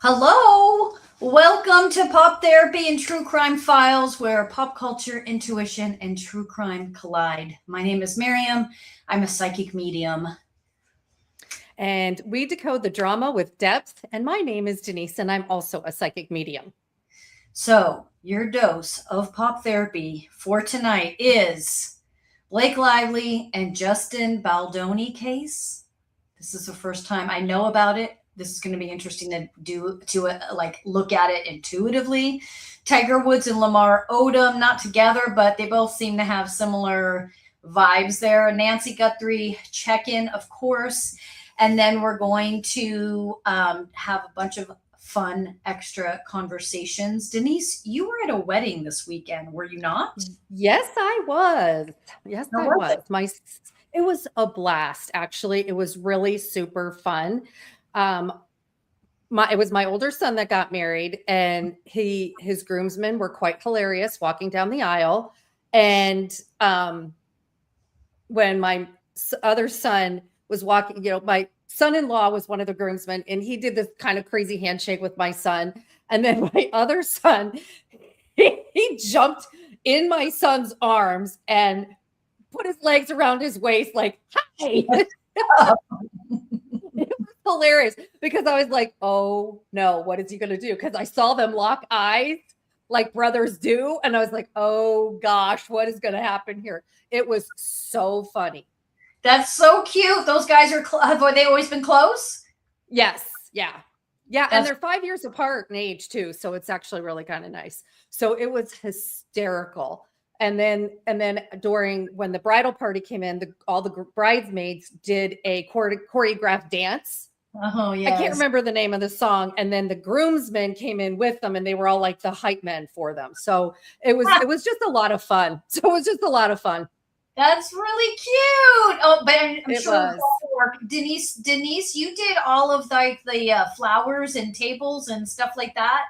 Hello, welcome to Pop Therapy and True Crime Files, where pop culture, intuition, and true crime collide. My name is Maryam. I'm a psychic medium. And we decode the drama with depth. And my name is Denise, and I'm also a psychic medium. So, your dose of pop therapy for tonight is Blake Lively and Justin Baldoni case. This is the first time I know about it. This is going to be interesting to look at it intuitively. Tiger Woods and Lamar Odom, not together, but they both seem to have similar vibes there. Nancy Guthrie check-in, of course. And then we're going to have a bunch of fun extra conversations. Denise, you were at a wedding this weekend, were you not? Yes, I was. Yes, How I was was. It was a blast, actually. It was really super fun. It was my older son that got married, and his groomsmen were quite hilarious walking down the aisle. And when my other son was walking, my son-in-law was one of the groomsmen, and he did this kind of crazy handshake with my son. And then my other son, he jumped in my son's arms and put his legs around his waist like, hi. It was hilarious because I was like, oh no, what is he going to do? Because I saw them lock eyes like brothers do. And I was like, oh gosh, what is going to happen here? It was so funny. That's so cute. Those guys have they always been close? Yes. Yeah. And they're 5 years apart in age too. So it's actually really kind of nice. So it was hysterical. And then during when the bridal party came in, all the bridesmaids did a choreographed dance. Oh yeah. I can't remember the name of the song. And then the groomsmen came in with them, and they were all like the hype men for them. So it was just a lot of fun. That's really cute. Oh, but I'm It sure was. work. Denise, you did all of the flowers and tables and stuff like that.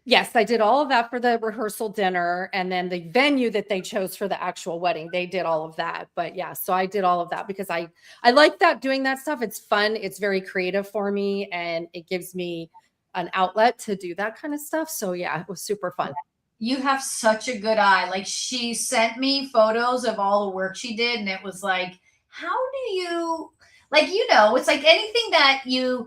Yes, I did all of that for the rehearsal dinner, and then the venue that they chose for the actual wedding, they did all of that. But yeah, so I did all of that because I like doing that stuff. It's fun. It's very creative for me, and it gives me an outlet to do that kind of stuff. So yeah, it was super fun. You have such a good eye. Like, she sent me photos of all the work she did, and it was like, how do you, like, it's like anything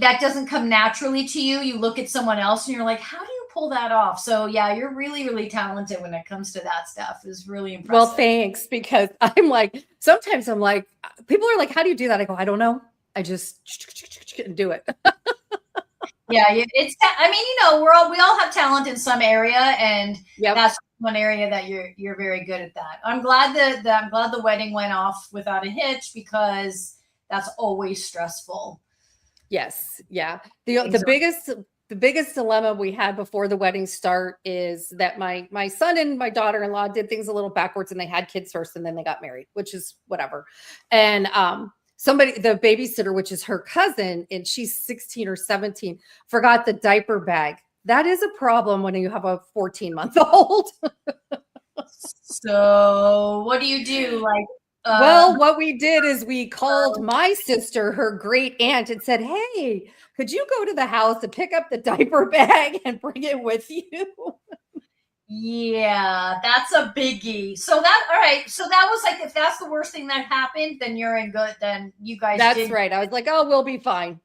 that doesn't come naturally to you. You look at someone else and you're like, how do you pull that off? So yeah, you're really, really talented when it comes to that stuff. It's really impressive. Well, thanks, because sometimes I'm like, people are like, how do you do that? I go, I don't know. I just do it. Yeah, we all have talent in some area, and that's one area that you're very good at that. I'm glad the wedding went off without a hitch, because that's always stressful. Yes. Yeah. The biggest dilemma we had before the wedding start is that my son and my daughter-in-law did things a little backwards, and they had kids first and then they got married, which is whatever. And the babysitter, which is her cousin, and she's 16 or 17, forgot the diaper bag. That is a problem when you have a 14-month-old. So what do you do? Like, well, what we did is we called my sister, her great aunt, and said, hey, could you go to the house and pick up the diaper bag and bring it with you? Yeah, that's a biggie. So that was like, if that's the worst thing that happened, then you're in good. Then you guys That's right. I was like, oh, we'll be fine.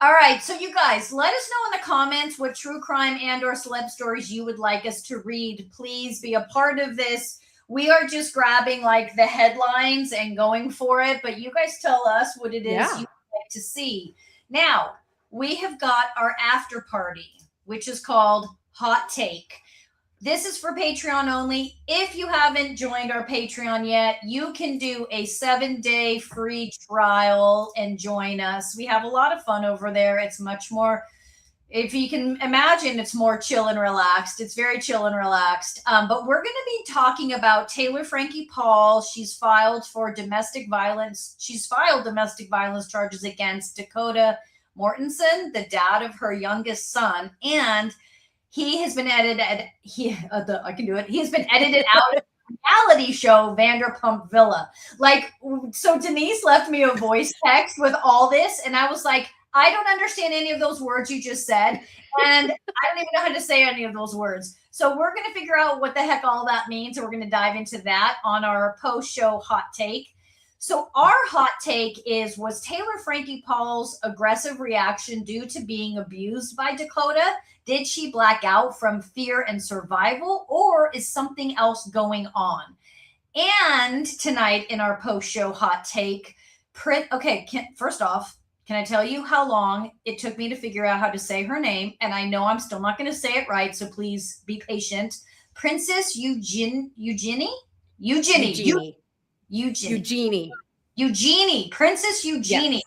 All right. So you guys, let us know in the comments what true crime and or celeb stories you would like us to read. Please be a part of this. We are just grabbing like the headlines and going for it, but you guys tell us what it is you would like to see. Now, we have got our after party, which is called Hot Take. This is for Patreon only. If you haven't joined our Patreon yet, you can do a 7-day free trial and join us. We have a lot of fun over there. It's much more, if you can imagine, it's more chill and relaxed. It's very chill and relaxed. But we're going to be talking about Taylor Frankie Paul. She's filed domestic violence charges against Dakota Mortensen, the dad of her youngest son, and he has been edited. He has been edited out of the reality show Vanderpump Villa. Like, so Denise left me a voice text with all this, and I was like, I don't understand any of those words you just said. And I don't even know how to say any of those words. So we're going to figure out what the heck all that means. And we're going to dive into that on our post-show hot take. So our hot take is, was Taylor Frankie Paul's aggressive reaction due to being abused by Dakota? Did she black out from fear and survival, or is something else going on? And tonight in our post-show hot take, first off, can I tell you how long it took me to figure out how to say her name? And I know I'm still not going to say it right, so please be patient. Princess Eugenie, Princess Eugenie. Yes.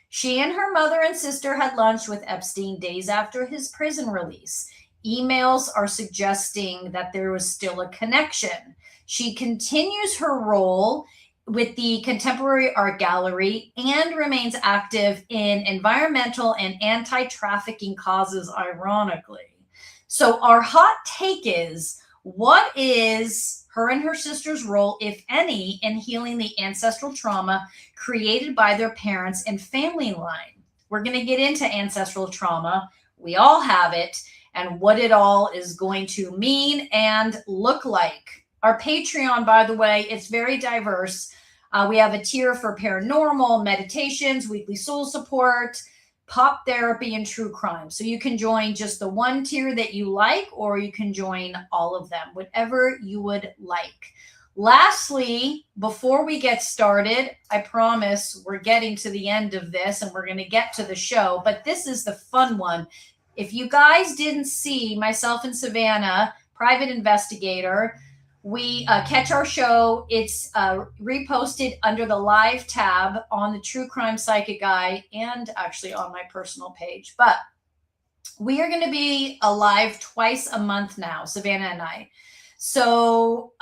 She and her mother and sister had lunch with Epstein days after his prison release. Emails are suggesting that there was still a connection. She continues her role with the Contemporary Art Gallery and remains active in environmental and anti-trafficking causes, ironically. So our hot take is, what is her and her sister's role, if any, in healing the ancestral trauma created by their parents and family line? We're going to get into ancestral trauma. We all have it, and what it all is going to mean and look like. Our Patreon, by the way, it's very diverse. We have a tier for paranormal, meditations, weekly soul support, pop therapy, and true crime. So you can join just the one tier that you like, or you can join all of them, whatever you would like. Lastly, before we get started, I promise we're getting to the end of this and we're going to get to the show, but this is the fun one. If you guys didn't see myself and Savannah, private investigator, we catch our show. It's reposted under the live tab on the True Crime Psychic Guy and actually on my personal page. But we are going to be live twice a month now, Savannah and I. So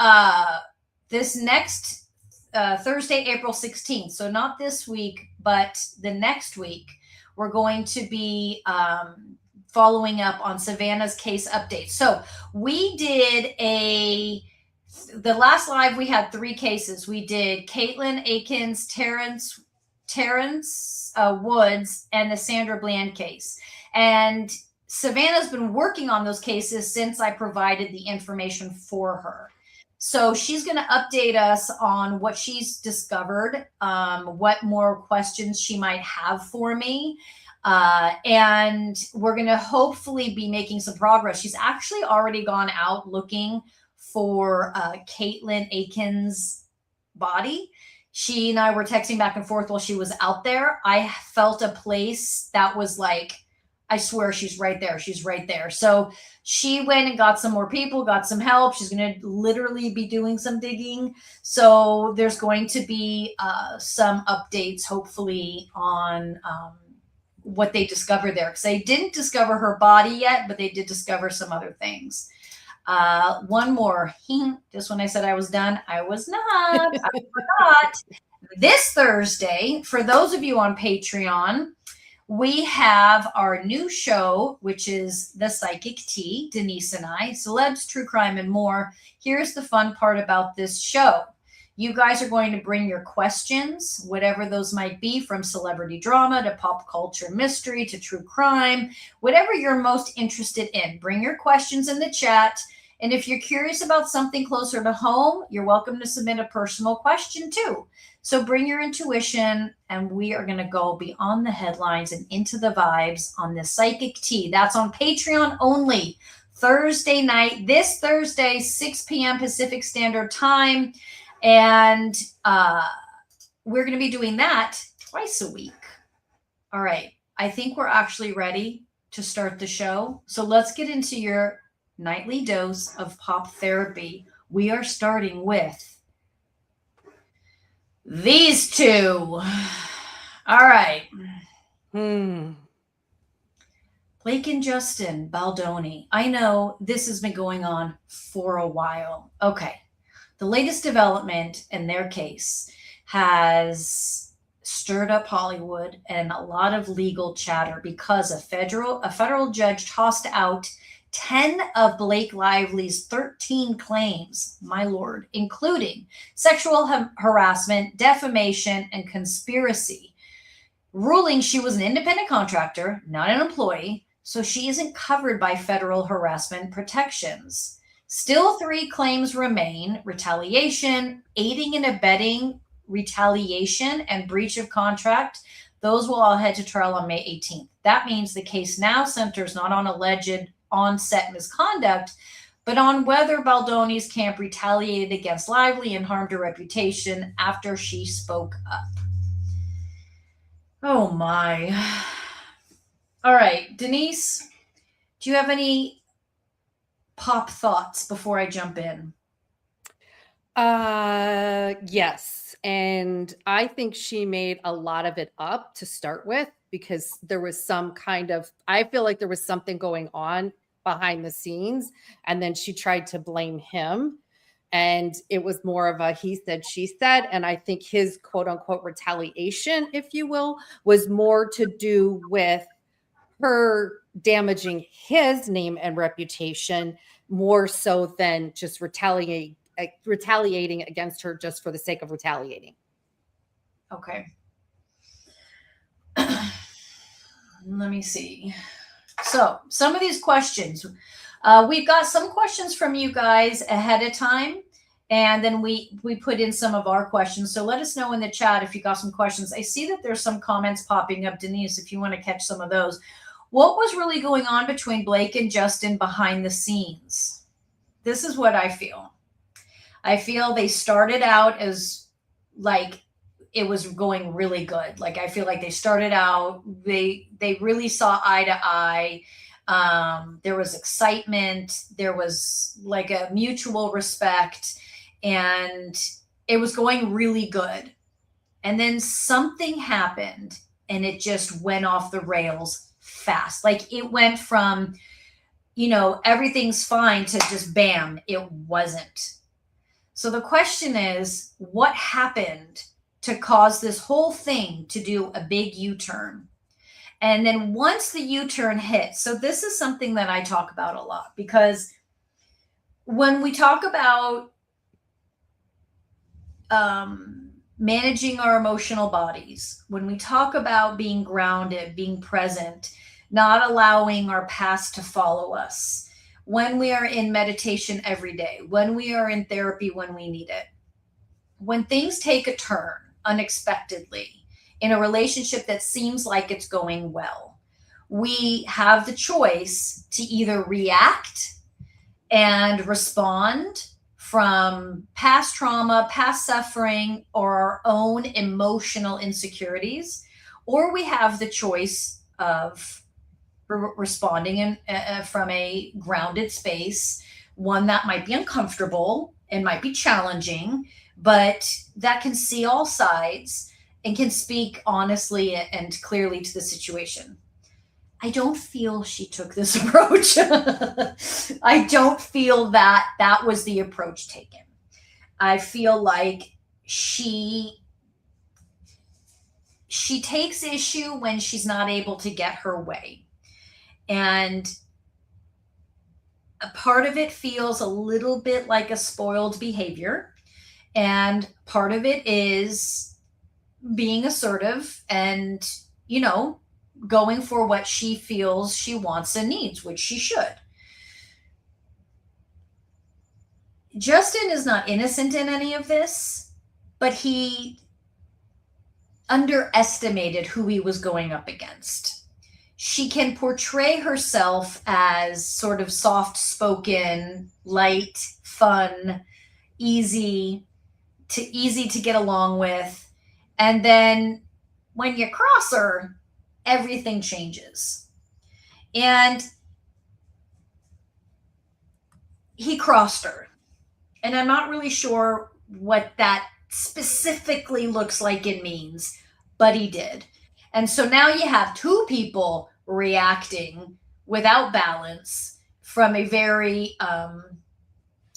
this next Thursday, April 16th, so not this week, but the next week, we're going to be following up on Savannah's case update. So we did the last live, we had 3 cases. We did Caitlin Akins, Terrence Woods, and the Sandra Bland case. And Savannah's been working on those cases since I provided the information for her. So she's going to update us on what she's discovered, what more questions she might have for me. And we're going to hopefully be making some progress. She's actually already gone out looking for Caitlin Akins' body. She and I were texting back and forth while she was out there. I felt a place that was like, I swear she's right there. She's right there. So she went and got some more people, got some help. She's going to literally be doing some digging. So there's going to be some updates, hopefully, on what they discovered there. Because they didn't discover her body yet, but they did discover some other things. One more. Just when I said I was done, I was not. I forgot. This Thursday, for those of you on Patreon, we have our new show, which is The Psychic Tea, Denise and I, celebs, true crime, and more. Here's the fun part about this show. You guys are going to bring your questions, whatever those might be, from celebrity drama to pop culture mystery to true crime, whatever you're most interested in. Bring your questions in the chat. And if you're curious about something closer to home, you're welcome to submit a personal question too. So bring your intuition, and we are going to go beyond the headlines and into the vibes on the Psychic Tea. That's on Patreon only. Thursday night, this Thursday, 6 p.m. Pacific Standard Time. And we're going to be doing that twice a week. All right. I think we're actually ready to start the show. So let's get into your nightly dose of pop therapy. We are starting with these two. All right. Blake and Justin Baldoni. I know this has been going on for a while. Okay. The latest development in their case has stirred up Hollywood and a lot of legal chatter because a federal judge tossed out 10 of Blake Lively's 13 claims, my lord, including sexual harassment, defamation, and conspiracy. ruling she was an independent contractor, not an employee, so she isn't covered by federal harassment protections. Still, three claims remain: retaliation, aiding and abetting retaliation, and breach of contract. Those will all head to trial on May 18th. That means the case now centers not on alleged on-set misconduct, but on whether Baldoni's camp retaliated against Lively and harmed her reputation after she spoke up. Oh my. All right, Denise, do you have any pop thoughts before I jump in? Yes. And I think she made a lot of it up to start with, because there was some kind of, I feel like there was something going on behind the scenes, and then she tried to blame him. And it was more of a he said, she said. And I think his quote unquote retaliation, if you will, was more to do with her damaging his name and reputation more so than just retaliating against her just for the sake of retaliating. Okay. Let me see. So some of these questions, we've got some questions from you guys ahead of time, and then we put in some of our questions. So let us know in the chat if you got some questions. I see that there's some comments popping up, Denise, if you want to catch some of those. What was really going on between Blake and Justin behind the scenes? This is what I feel. I feel they started out as like it was going really good. Like I feel like they started out, they really saw eye to eye. There was excitement. There was like a mutual respect, and it was going really good. And then something happened, and it just went off the rails fast. Like it went from, everything's fine to just bam, it wasn't. So the question is, what happened to cause this whole thing to do a big U-turn? And then once the U-turn hit, so this is something that I talk about a lot, because when we talk about managing our emotional bodies, when we talk about being grounded, being present, not allowing our past to follow us, when we are in meditation every day, when we are in therapy when we need it, when things take a turn unexpectedly in a relationship that seems like it's going well, we have the choice to either react and respond from past trauma, past suffering, or our own emotional insecurities, or we have the choice of responding in, from a grounded space, one that might be uncomfortable and might be challenging, but that can see all sides and can speak honestly and clearly to the situation. I don't feel she took this approach. I don't feel that that was the approach taken. I feel like she takes issue when she's not able to get her way. And a part of it feels a little bit like a spoiled behavior. And part of it is being assertive and, going for what she feels she wants and needs, which she should. Justin is not innocent in any of this, but he underestimated who he was going up against. She can portray herself as sort of soft-spoken, light, fun, easy to get along with. And then when you cross her, everything changes. And he crossed her. And I'm not really sure what that specifically looks like and means, but he did. And so now you have two people reacting without balance from a very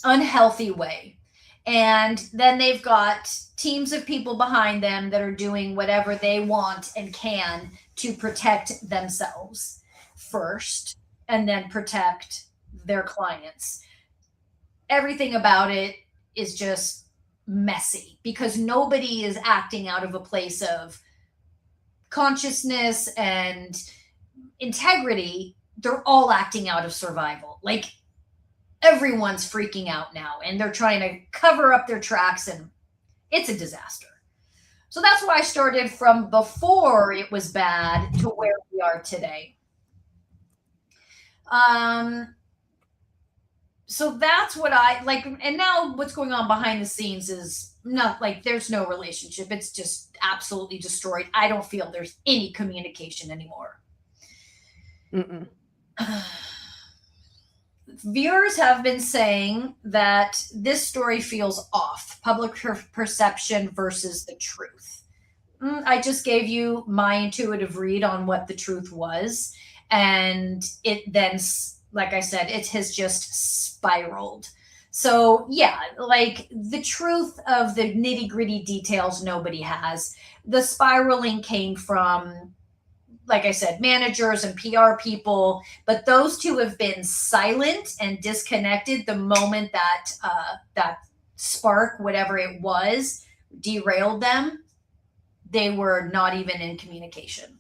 unhealthy way. And then they've got teams of people behind them that are doing whatever they want and can to protect themselves first, and then protect their clients. Everything about it is just messy because nobody is acting out of a place of consciousness and integrity, they're all acting out of survival. Like everyone's freaking out now and they're trying to cover up their tracks, and it's a disaster. So that's why I started from before it was bad to where we are today. So that's what I like. And now what's going on behind the scenes is not like there's no relationship. It's just absolutely destroyed. I don't feel there's any communication anymore. Mm-mm. Viewers have been saying that this story feels off, public perception versus the truth. I just gave you my intuitive read on what the truth was. And it then, like I said, it has just spiraled. So yeah, like the truth of the nitty gritty details, nobody has. The spiraling came from, like I said, managers and PR people, but those two have been silent and disconnected the moment that that spark, whatever it was, derailed them. They were not even in communication.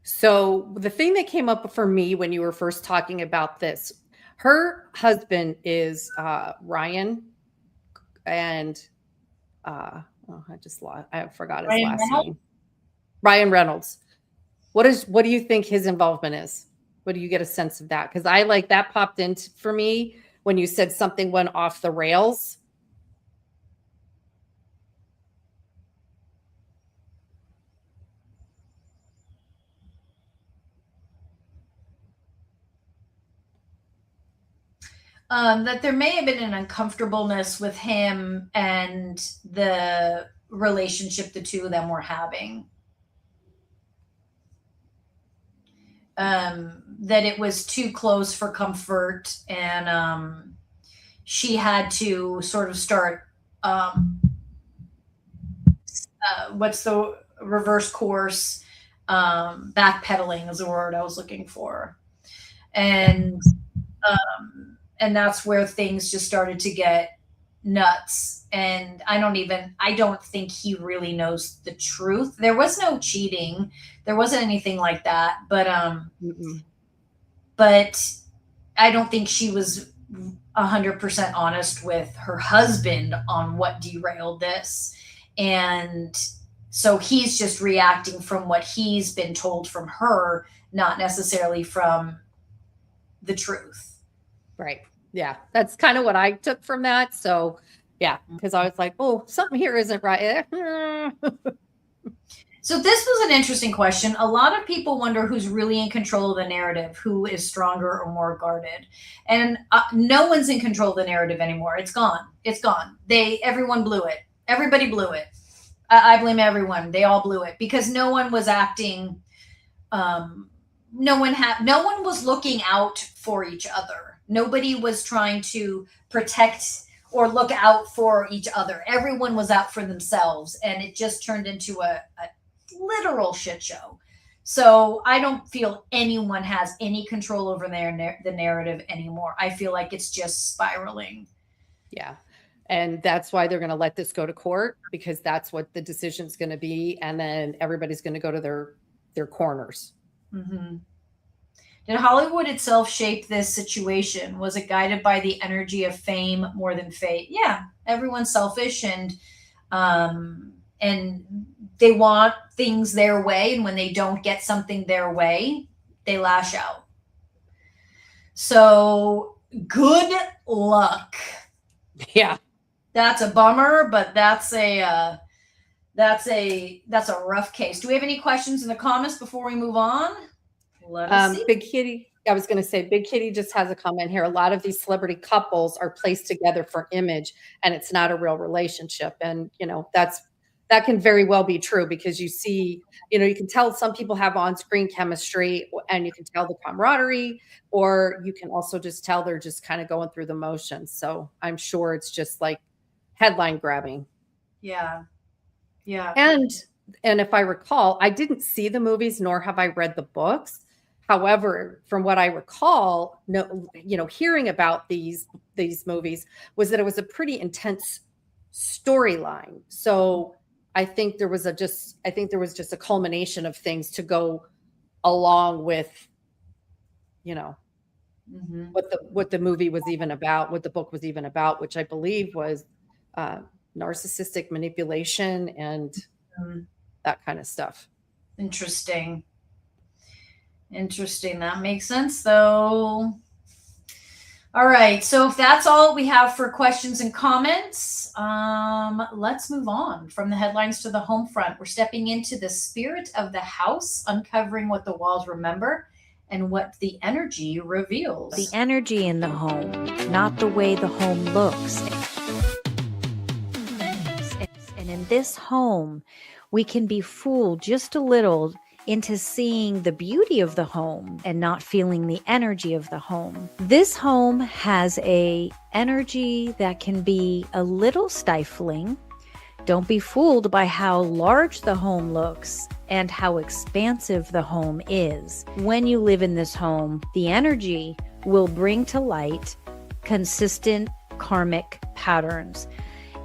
So the thing that came up for me when you were first talking about this, her husband is Ryan, and I forgot his last name. Ryan Reynolds. What do you think his involvement is? What do you get a sense of that? Because I like that popped in for me when you said something went off the rails. That there may have been an uncomfortableness with him and the relationship the two of them were having. That it was too close for comfort, and she had to sort of start what's the reverse course, backpedaling is the word I was looking for, and that's where things just started to get nuts. And I don't think he really knows the truth. There was no cheating. There wasn't anything like that. But I don't think she was 100% honest with her husband on what derailed this. And so he's just reacting from what he's been told from her, not necessarily from the truth. Right. Yeah. That's kind of what I took from that. So yeah, because I was like, oh, something here isn't right. So this was an interesting question. A lot of people wonder who's really in control of the narrative, who is stronger or more guarded. And no one's in control of the narrative anymore. It's gone. It's gone. Everyone blew it. Everybody blew it. I blame everyone. They all blew it because no one was acting. No one was looking out for each other. Nobody was trying to protect or look out for each other. Everyone was out for themselves, and it just turned into a literal shit show. So I don't feel anyone has any control over the narrative anymore. I feel like it's just spiraling. Yeah. And that's why they're going to let this go to court, because that's what the decision's going to be. And then everybody's going to go to their corners. Mm-hmm. Did Hollywood itself shape this situation? Was it guided by the energy of fame more than fate? Yeah, everyone's selfish, and they want things their way, and when they don't get something their way, they lash out. So good luck. Yeah, that's a bummer, but that's a rough case. Do we have any questions in the comments before we move on? Let us see. Big Kitty. I was going to say, Big Kitty just has a comment here. A lot of these celebrity couples are placed together for image, and it's not a real relationship. And that can very well be true, because you see, you can tell some people have on-screen chemistry, and you can tell the camaraderie, or you can also just tell they're just kind of going through the motions. So I'm sure it's just like headline grabbing. Yeah. Yeah. And if I recall, I didn't see the movies, nor have I read the books. However, from what I recall, hearing about these movies was that it was a pretty intense storyline. So I think there was just a culmination of things to go along with, you know, what the movie was even about, what the book was even about, which I believe was narcissistic manipulation and that kind of stuff. Interesting. That makes sense, though. All right. So if that's all we have for questions and comments, let's move on from the headlines to the home front. We're stepping into the spirit of the house, uncovering what the walls remember and what the energy reveals. The energy in the home, not the way the home looks. And in this home, we can be fooled just a little into seeing the beauty of the home and not feeling the energy of the home. This home has a energy that can be a little stifling. Don't be fooled by how large the home looks and how expansive the home is. When you live in this home, the energy will bring to light consistent karmic patterns,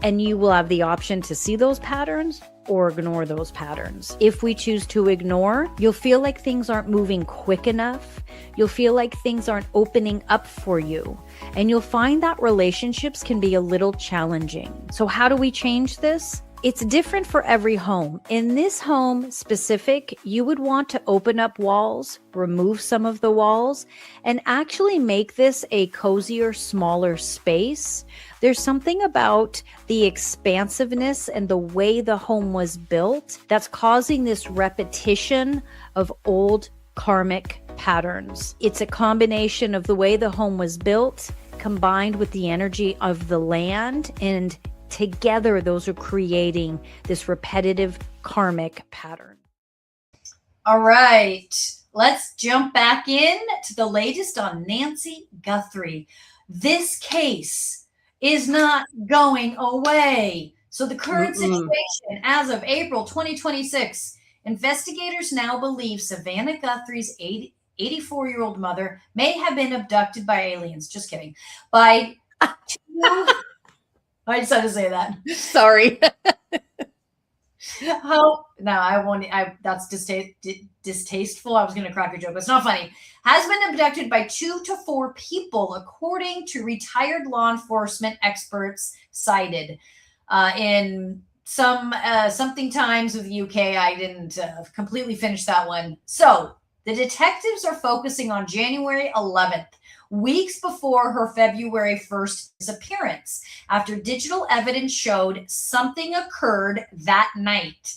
and you will have the option to see those patterns or ignore those patterns. If we choose to ignore, you'll feel like things aren't moving quick enough. You'll feel like things aren't opening up for you. And you'll find that relationships can be a little challenging. So how do we change this? It's different for every home. In this home specific, you would want to open up walls, remove some of the walls, and actually make this a cozier, smaller space. There's something about the expansiveness and the way the home was built that's causing this repetition of old karmic patterns. It's a combination of the way the home was built combined with the energy of the land, and together, those are creating this repetitive karmic pattern. All right, let's jump back in to the latest on Nancy Guthrie. This case is not going away. So the current situation as of April 2026, investigators now believe Savannah Guthrie's 84-year-old mother may have been abducted by aliens. Just kidding. By two I just had to say that. Sorry. Oh, no, I won't. That's distasteful. I was going to crack a joke, but it's not funny. Has been abducted by 2 to 4 people, according to retired law enforcement experts cited in something times of the UK. I didn't completely finish that one. So the detectives are focusing on January 11th. Weeks before her February 1st disappearance, after digital evidence showed something occurred that night.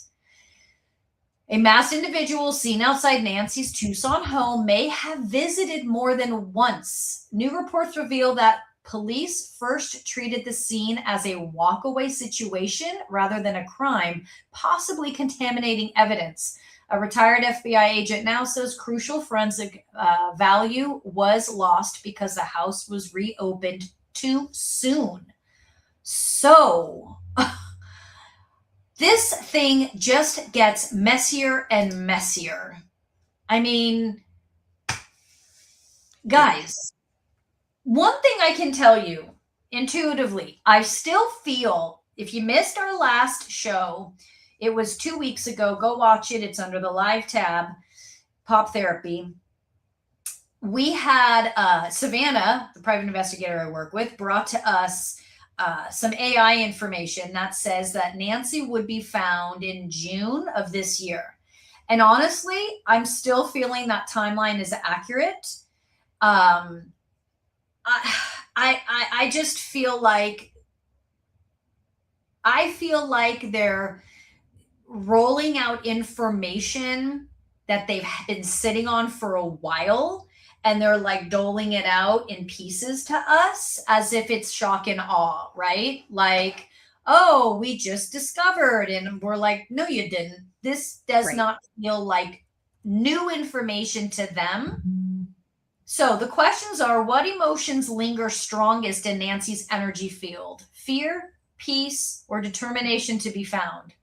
A masked individual seen outside Nancy's Tucson home may have visited more than once. New reports reveal that police first treated the scene as a walkaway situation rather than a crime, possibly contaminating evidence. A retired FBI agent now says crucial forensic value was lost because the house was reopened too soon. So this thing just gets messier and messier. I mean, guys, one thing I can tell you intuitively, I still feel, if you missed our last show, it was 2 weeks ago. Go watch it. It's under the live tab, Pop Therapy. We had Savannah, the private investigator I work with, brought to us some AI information that says that Nancy would be found in June of this year. And honestly, I'm still feeling that timeline is accurate. I just feel like they're rolling out information that they've been sitting on for a while, and they're like doling it out in pieces to us as if it's shock and awe, right? Like, oh, we just discovered, and we're like, no, you didn't. This does not feel like new information to them. So the questions are, what emotions linger strongest in Nancy's energy field? Fear, peace, or determination to be found?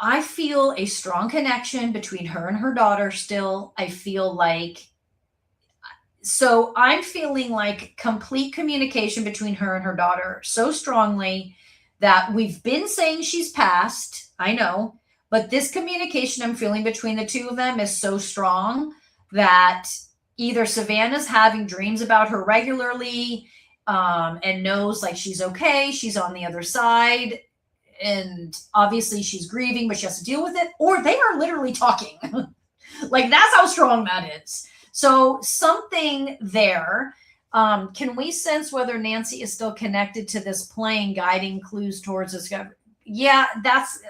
I feel a strong connection between her and her daughter still. I'm feeling like complete communication between her and her daughter so strongly that we've been saying she's passed. I know, but this communication I'm feeling between the two of them is so strong that either Savannah's having dreams about her regularly, and knows like she's okay, she's on the other side, and obviously she's grieving, but she has to deal with it, or they are literally talking. Like, that's how strong that is. So something there. Can we sense whether Nancy is still connected to this plane, guiding clues towards discovery? Yeah, that's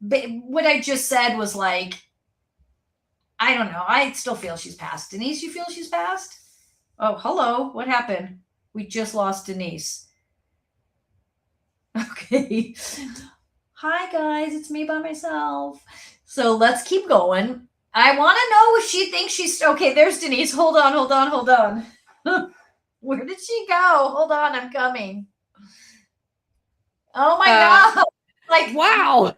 what I just said was like, I don't know. I still feel she's passed. Denise, you feel she's passed? Oh, hello. What happened? We just lost Denise. Okay. Hi, guys. It's me by myself. So let's keep going. I want to know if she thinks she's okay. There's Denise. Hold on. Where did she go? Hold on. I'm coming. Oh my God. Like, wow.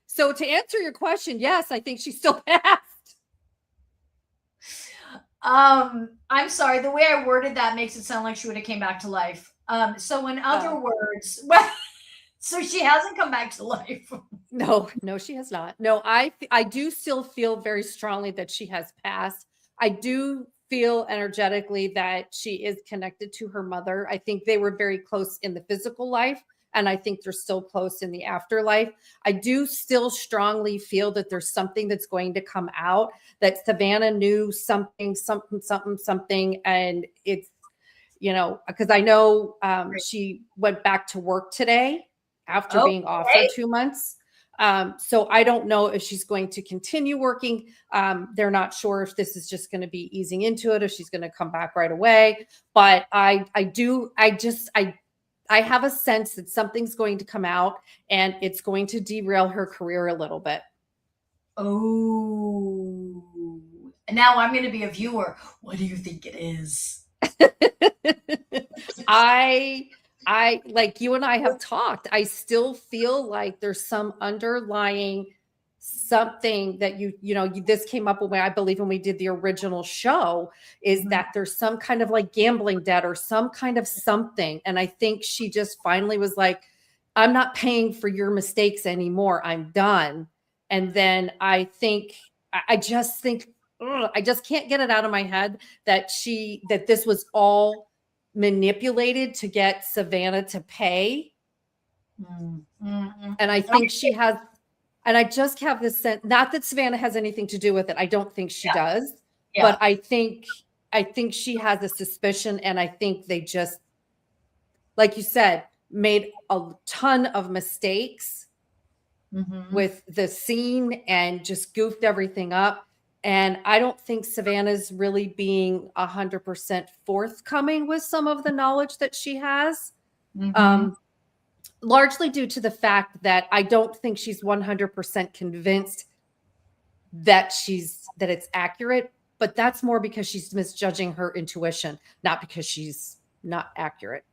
So to answer your question, yes, I think she's still passed. I'm sorry. The way I worded that makes it sound like she would have came back to life. So in other words, so she hasn't come back to life. No, she has not. No, I do still feel very strongly that she has passed. I do feel energetically that she is connected to her mother. I think they were very close in the physical life, and I think they're still close in the afterlife. I do still strongly feel that there's something that's going to come out, that Savannah knew something, and it's, because I know she went back to work today after being off for 2 months. So I don't know if she's going to continue working. They're not sure if this is just going to be easing into it, if she's going to come back right away. But I have a sense that something's going to come out and it's going to derail her career a little bit. Oh, now I'm going to be a viewer. What do you think it is? I like you and I have talked. I still feel like there's some underlying something that this came up when I believe when we did the original show, is that there's some kind of like gambling debt or some kind of something. And I think she just finally was like, I'm not paying for your mistakes anymore. I'm done. And then I just can't get it out of my head that this was all manipulated to get Savannah to pay. And I think she has, and I just have this sense, not that Savannah has anything to do with it. I don't think she does, but I think she has a suspicion. And I think they just, like you said, made a ton of mistakes with the scene and just goofed everything up. And I don't think Savannah's really being 100% forthcoming with some of the knowledge that she has, largely due to the fact that I don't think she's 100% convinced that it's accurate, but that's more because she's misjudging her intuition, not because she's not accurate.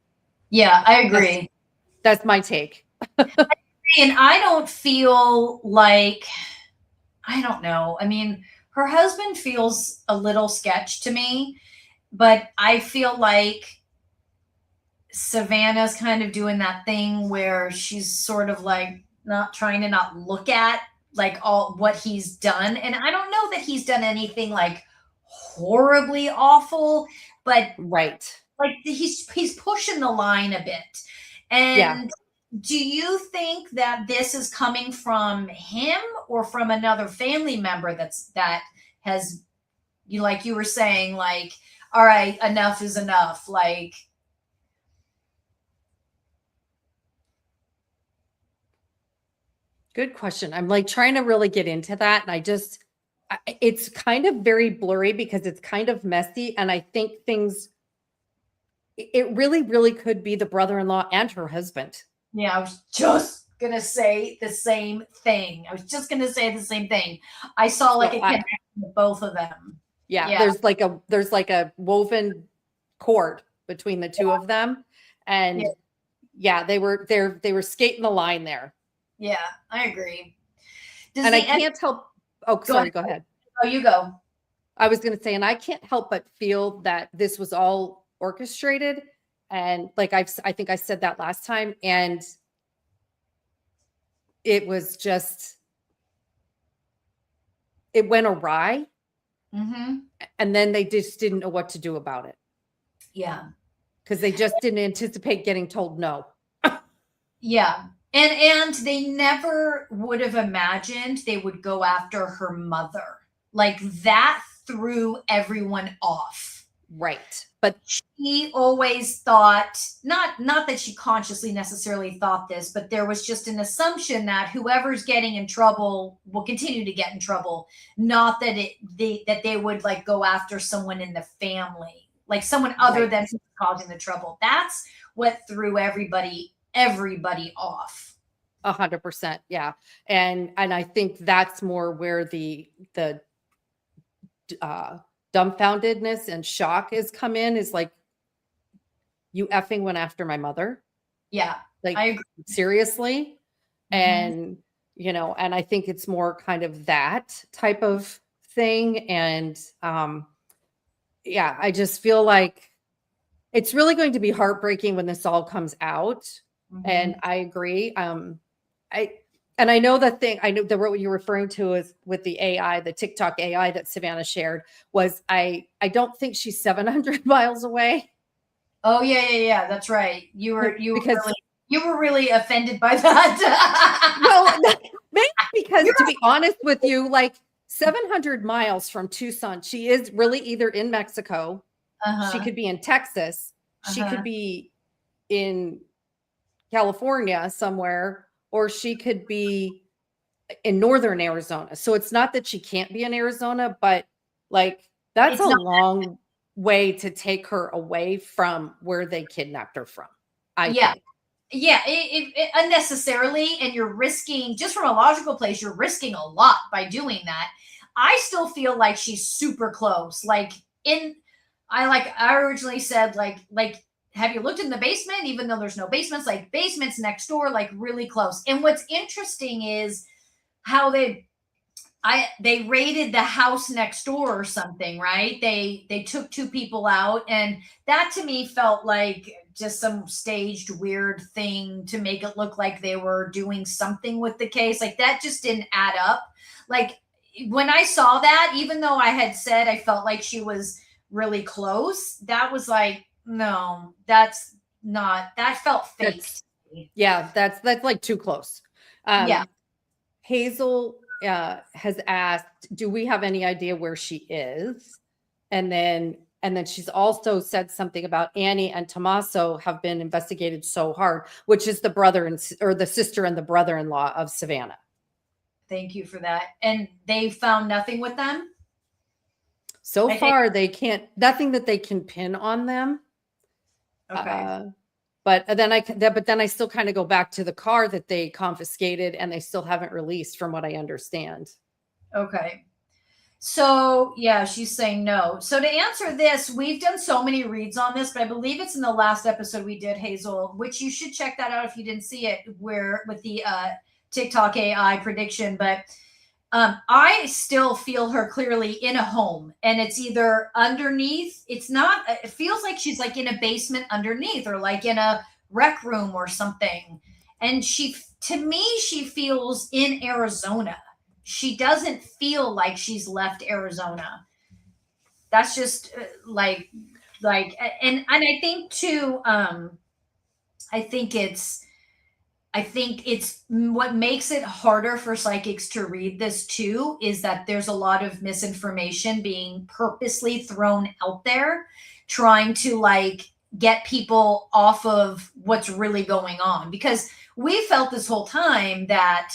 Yeah, I agree. That's my take. And I don't feel like, I don't know. I mean, her husband feels a little sketch to me, but I feel like Savannah's kind of doing that thing where she's sort of like not trying to not look at like all what he's done. And I don't know that he's done anything like horribly awful, but like he's pushing the line a bit. And do you think that this is coming from him or from another family member that has, like you were saying, like, all right, enough is enough? Like, good question. I'm like trying to really get into that. And it's kind of very blurry because it's kind of messy. And I think it really, really could be the brother-in-law and her husband. Yeah, I was just going to say the same thing. I saw like a connection with both of them. Yeah. There's like a woven cord between the two of them. And they were skating the line there. Yeah, I agree. I can't help. Oh, sorry. Go ahead. Oh, you go. I was going to say, and I can't help but feel that this was all orchestrated. And like I think I said that last time. And it was just, it went awry. Mm-hmm. And then they just didn't know what to do about it. Yeah. Because they just didn't anticipate getting told no. Yeah. And they never would have imagined they would go after her mother. Like that threw everyone off. Right. But she always thought, not that she consciously necessarily thought this, but there was just an assumption that whoever's getting in trouble will continue to get in trouble, not that they would like go after someone in the family, like someone other than who's causing the trouble. That's what threw everybody off. 100%. Yeah. And I think that's more where the dumbfoundedness and shock has come in, is like, you effing went after my mother. Yeah. Like, I agree. Seriously. Mhm. And, and I think it's more kind of that type of thing. And, yeah, I just feel like it's really going to be heartbreaking when this all comes out. Mhm. And I agree. I know the thing, I know that what you're referring to is with the AI, the TikTok AI that Savannah shared, was I don't think she's 700 miles away. Oh yeah. That's right. You were Because really offended by that. well, maybe because to be honest with you, like 700 miles from Tucson, she is really either in Mexico, she could be in Texas, she could be in California somewhere, or she could be in northern Arizona. So it's not that she can't be in Arizona, but like that's a long way to take her away from where they kidnapped her from. I think. Yeah, it unnecessarily, and you're risking, just from a logical place, you're risking a lot by doing that. I still feel like she's super close. Like I originally said, like, have you looked in the basement? Even though there's no basements, like basements next door, like really close. And what's interesting is how they raided the house next door or something, right? They took two people out, and that to me felt like just some staged weird thing to make it look like they were doing something with the case. Like that just didn't add up. Like when I saw that, even though I had said I felt like she was really close, that was like, no, that's not, that felt fake. That's like too close. Hazel has asked, do we have any idea where she is? And then she's also said something about Annie and Tommaso have been investigated so hard, which is the brother or the sister and the brother-in-law of Savannah. Thank you for that. And they found nothing with them? So far, they can't, nothing that they can pin on them. Okay. But then I still kind of go back to the car that they confiscated, and they still haven't released, from what I understand. Okay. So yeah, she's saying no. So to answer this, we've done so many reads on this, but I believe it's in the last episode we did, Hazel, which you should check that out if you didn't see it, where with the TikTok AI prediction. But I still feel her clearly in a home, and it's either underneath. It's not, it feels like she's like in a basement underneath, or like in a rec room or something. And to me, she feels in Arizona. She doesn't feel like she's left Arizona. That's just and I think too, I think it's what makes it harder for psychics to read this too, is that there's a lot of misinformation being purposely thrown out there, trying to like get people off of what's really going on. Because we felt this whole time that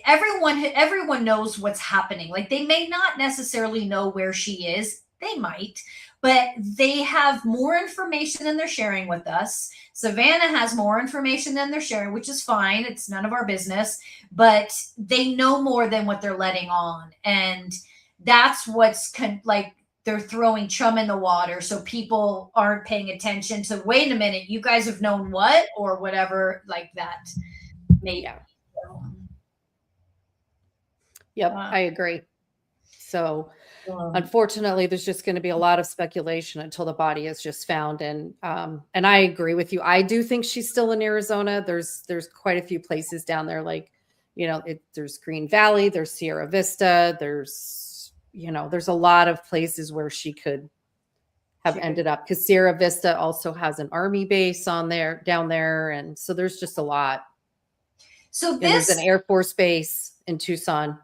everyone knows what's happening. Like they may not necessarily know where she is. They might, but they have more information than they're sharing with us. Savannah has more information than they're sharing, which is fine. It's none of our business, but they know more than what they're letting on. And that's what's like they're throwing chum in the water. So people aren't paying attention to, wait a minute, you guys have known what, or whatever, like that. Maybe. Yeah. Yep, I agree. So unfortunately, there's just going to be a lot of speculation until the body is just found. And I agree with you. I do think she's still in Arizona. There's quite a few places down there, like, there's Green Valley, there's Sierra Vista, there's a lot of places where she could have ended up, because Sierra Vista also has an Army base down there. And so there's just a lot. So there's an Air Force base in Tucson.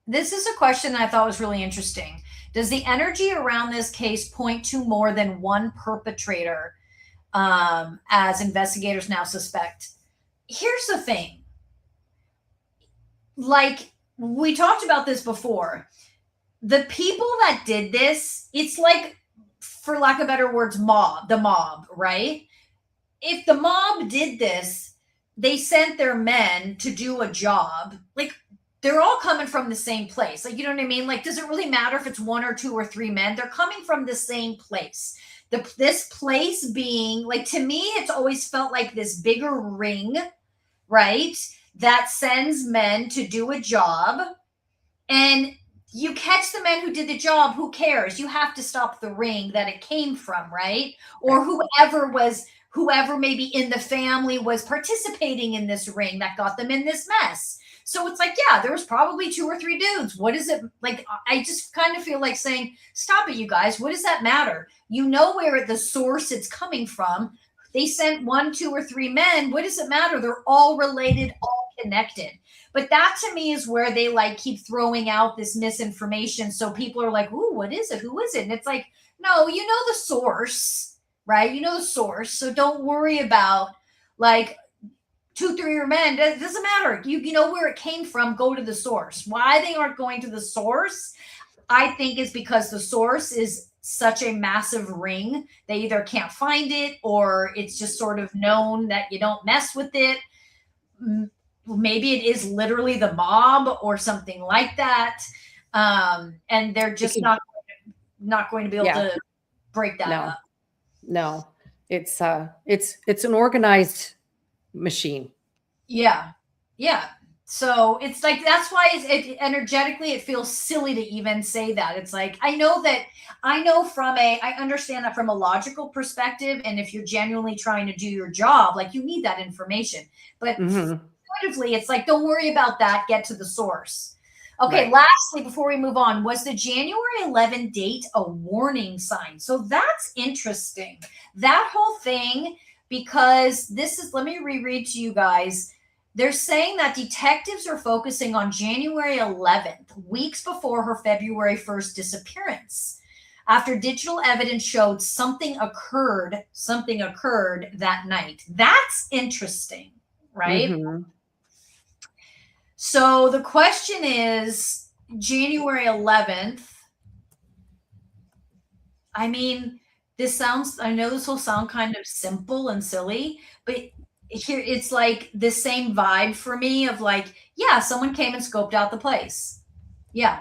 This is a question that I thought was really interesting. Does the energy around this case point to more than one perpetrator, as investigators now suspect? Here's the thing. Like, we talked about this before. The people that did this, it's like, for lack of better words, the mob, right? If the mob did this, they sent their men to do a job. Like, they're all coming from the same place. Like, you know what I mean? Like, does it really matter if it's 1 or 2 or 3 men? They're coming from the same place. This place being, like, to me, it's always felt like this bigger ring, right? That sends men to do a job. And you catch the men who did the job, who cares? You have to stop the ring that it came from, right? Or whoever maybe in the family was participating in this ring that got them in this mess. So it's like, yeah, there was probably 2 or 3 dudes. What is it? Like, I just kind of feel like saying, stop it, you guys. What does that matter? You know where the source it's coming from. They sent 1, 2, or 3 men. What does it matter? They're all related, all connected. But that to me is where they like keep throwing out this misinformation. So people are like, ooh, what is it? Who is it? And it's like, no, you know the source, right? You know the source. So don't worry about like 2, 3 men. It doesn't matter. You know where it came from. Go to the source. Why they aren't going to the source, I think, is because the source is such a massive ring. They either can't find it, or it's just sort of known that you don't mess with it. Maybe it is literally the mob or something like that. And they're just not going to be able to break that up. No, it's an organized machine. Yeah. So it's like, that's why energetically it feels silly to even say that. It's like, I understand that from a logical perspective. And if you're genuinely trying to do your job, like, you need that information, but intuitively it's like, don't worry about that. Get to the source. Okay. Right. Lastly, before we move on, was the January 11 date a warning sign? So that's interesting, that whole thing, because let me reread to you guys. They're saying that detectives are focusing on January 11th, weeks before her February 1st disappearance, after digital evidence showed something occurred that night. That's interesting, right? Mm-hmm. So the question is, January 11th, I mean, I know this will sound kind of simple and silly, but here it's like the same vibe for me of like, yeah, someone came and scoped out the place. Yeah,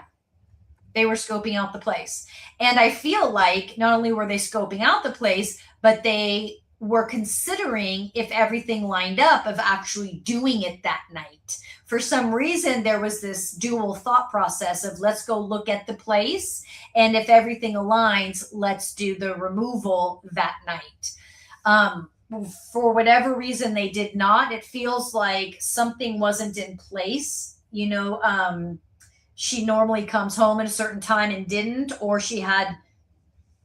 they were scoping out the place. And I feel like not only were they scoping out the place, but they were considering if everything lined up of actually doing it that night. For some reason, there was this dual thought process of, let's go look at the place, and if everything aligns, let's do the removal that night. For whatever reason, they did not. It feels like something wasn't in place. She normally comes home at a certain time and didn't, or she had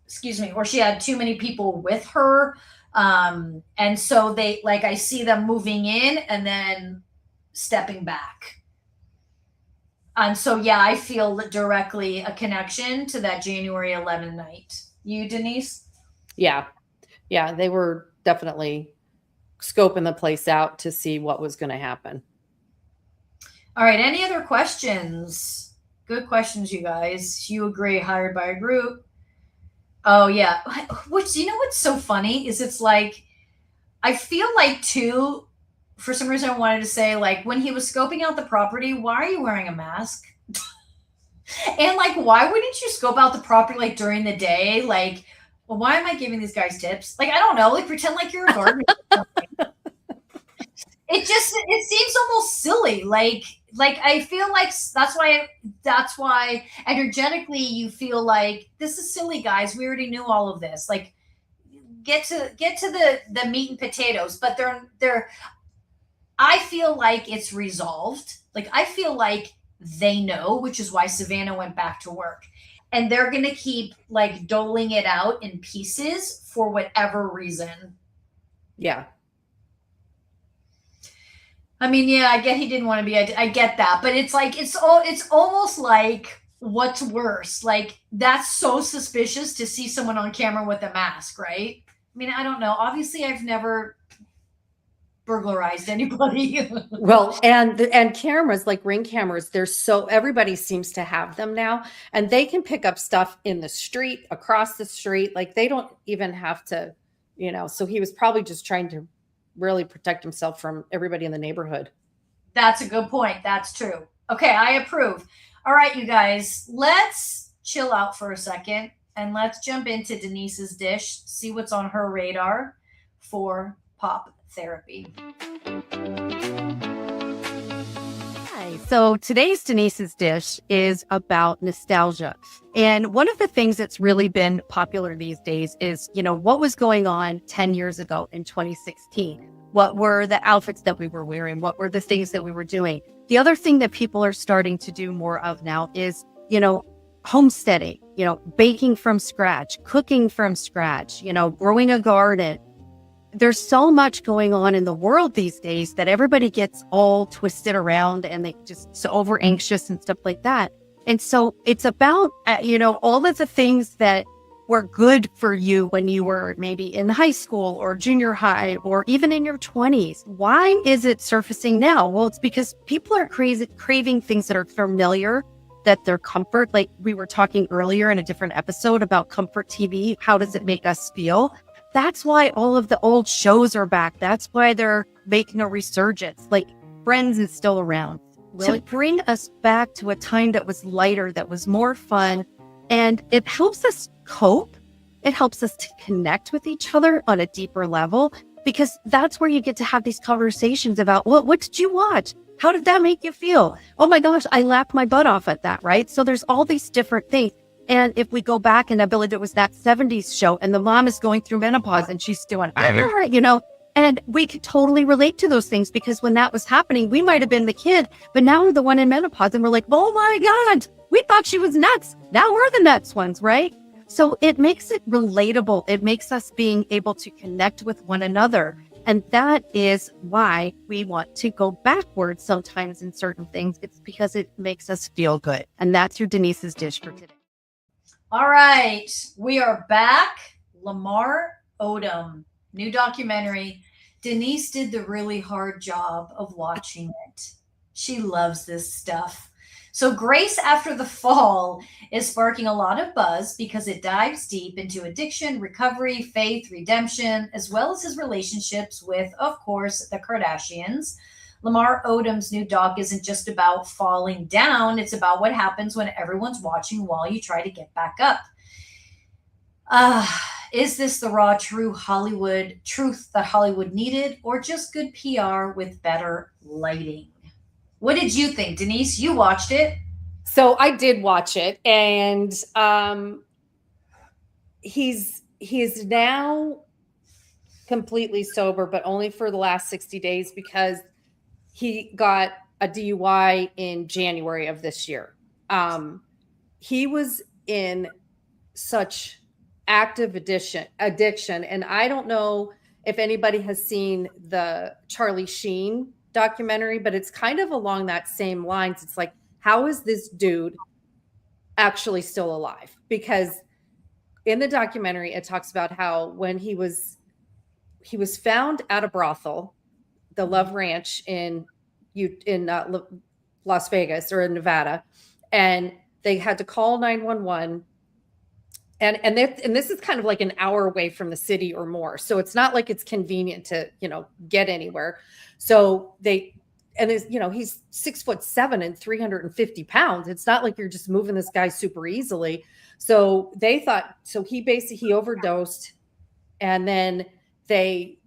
too many people with her. And so I see them moving in and then stepping back. And so, yeah, I feel directly a connection to that January 11 night. You, Denise? Yeah. They were definitely scoping the place out to see what was going to happen. All right. Any other questions? Good questions, you guys. You agree, hired by a group. Oh, yeah. Which, you know what's so funny is it's like, I feel like, too, for some reason I wanted to say, like, when he was scoping out the property, why are you wearing a mask? And, like, why wouldn't you scope out the property, like, during the day? Like, well, why am I giving these guys tips? Like, I don't know. Like, pretend like you're a gardener. It seems almost silly. Like, like I feel like that's why energetically you feel like this is silly, guys. We already knew all of this. Like get to the meat and potatoes, but they're I feel like it's resolved. Like I feel like they know, which is why Savannah went back to work. And they're going to keep like doling it out in pieces for whatever reason. Yeah. I mean, yeah, I get he didn't want to be. I get that, but it's like it's almost like what's worse. Like that's so suspicious to see someone on camera with a mask, right? I mean, I don't know. Obviously, I've never burglarized anybody. Well, and cameras, like Ring cameras, everybody seems to have them now, and they can pick up stuff in the street, across the street. Like they don't even have to, so he was probably just trying to really protect himself from everybody in the neighborhood. That's a good point. That's true. Okay, I approve. All right, you guys, let's chill out for a second and let's jump into Denise's dish, see what's on her radar for pop therapy. Hi. So today's Denise's dish is about nostalgia. And one of the things that's really been popular these days is, what was going on 10 years ago in 2016? What were the outfits that we were wearing? What were the things that we were doing? The other thing that people are starting to do more of now is, homesteading, baking from scratch, cooking from scratch, growing a garden. There's so much going on in the world these days that everybody gets all twisted around and they just so over anxious and stuff like that. And so it's about, all of the things that were good for you when you were maybe in high school or junior high or even in your 20s. Why is it surfacing now? Well, it's because people are craving things that are familiar, that they're comfort. Like we were talking earlier in a different episode about comfort TV. How does it make us feel? That's why all of the old shows are back. That's why they're making a resurgence. Like Friends is still around. Really? To bring us back to a time that was lighter, that was more fun. And it helps us cope. It helps us to connect with each other on a deeper level, because that's where you get to have these conversations about, what did you watch? How did that make you feel? Oh my gosh, I laughed my butt off at that, right? So there's all these different things. And if we go back, and I believe it was that 70s show, and the mom is going through menopause and she's doing, and we could totally relate to those things, because when that was happening, we might have been the kid, but now we're the one in menopause and we're like, oh my God, we thought she was nuts. Now we're the nuts ones, right? So it makes it relatable. It makes us being able to connect with one another. And that is why we want to go backwards sometimes in certain things. It's because it makes us feel good. And that's your Denise's dish for today. All right, we are back. Lamar Odom, new documentary. Denise did the really hard job of watching it. She loves this stuff. So Grace After the Fall is sparking a lot of buzz because it dives deep into addiction, recovery, faith, redemption, as well as his relationships with, of course, the Kardashians. Lamar Odom's new doc isn't just about falling down. It's about what happens when everyone's watching while you try to get back up. Is this the raw, true Hollywood truth that Hollywood needed, or just good PR with better lighting? What did you think, Denise? You watched it. So I did watch it, and he's now completely sober, but only for the last 60 days because he got a DUI in January of this year. He was in such active addiction. And I don't know if anybody has seen the Charlie Sheen documentary, but it's kind of along that same lines. It's like, how is this dude actually still alive? Because in the documentary, it talks about how when he was found at a brothel, the Love Ranch in Las Vegas or in Nevada, and they had to call 911. And this is kind of like an hour away from the city or more. So it's not like it's convenient to, get anywhere. So he's 6'7" and 350 pounds. It's not like you're just moving this guy super easily. So they thought, he overdosed, and then they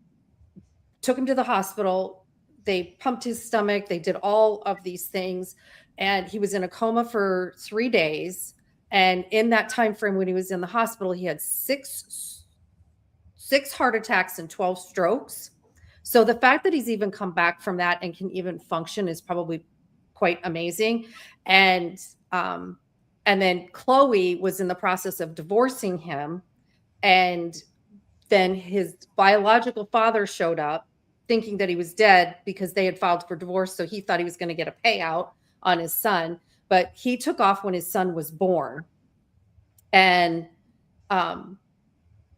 took him to the hospital. they pumped his stomach. They did all of these things. And he was in a coma for 3 days. And in that time frame when he was in the hospital, he had six heart attacks and 12 strokes. So the fact that he's even come back from that and can even function is probably quite amazing. And then Chloe was in the process of divorcing him. And then his biological father showed up thinking that he was dead because they had filed for divorce. So he thought he was going to get a payout on his son, but he took off when his son was born. And